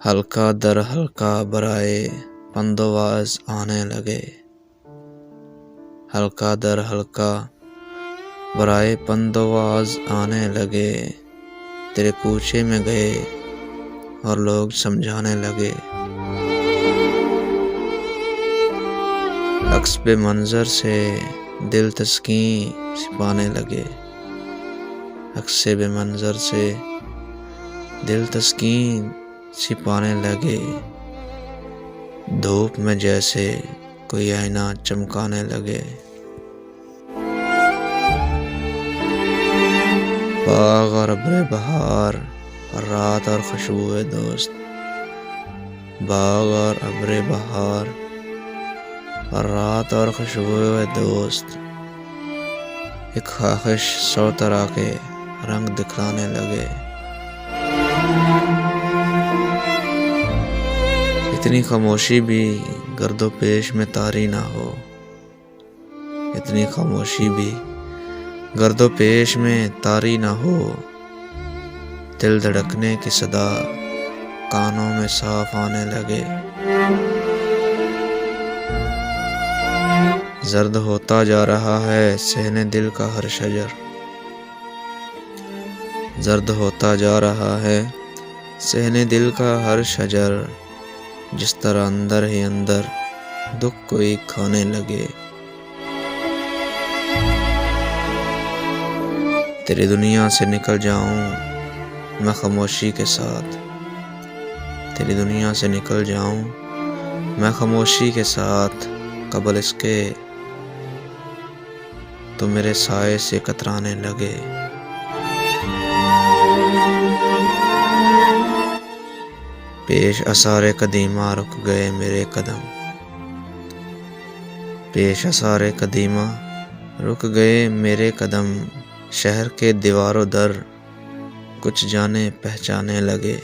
हल्का दर हल्का बराए पंदोवाज आने लगे। हल्का दर हल्का बराए पंदोवाज आने लगे। तेरे कूचे में गए और लोग समझाने लगे। अक्स बे मंजर से दिल तस्कीन छिपाने लगे। अक्स बे मंजर से दिल तस्कीन छिपाने लगे। धूप में जैसे कोई आईना चमकाने लगे। बाग और अब्रे बहार और रात और खुशबुए दोस्त। बाग और अब्रे बहार और रात और खुशबुए दोस्त। एक ख्वाहिश 100 तरह के रंग दिखलाने लगे। इतनी खामोशी भी गर्दो पेश में तारी ना हो। इतनी खामोशी भी गर्दो पेश में तारी ना हो। दिल धड़कने की सदा कानों में साफ आने लगे। जर्द होता जा रहा है सहने दिल का हर शजर। जर्द होता जा रहा है सहने दिल का हर शजर। जिस तरह अंदर ही अंदर दुख कोई खाने लगे। तेरी दुनिया से निकल जाऊं मैं खामोशी के साथ। तेरी दुनिया से निकल जाऊं मैं खामोशी के साथ। कबल इसके तो मेरे साए से कतराने लगे। पेश असारे कदीमा रुक गए मेरे कदम। पेश असारे कदीमा रुक गए मेरे कदम। शहर के दीवारों दर कुछ जाने पहचाने लगे।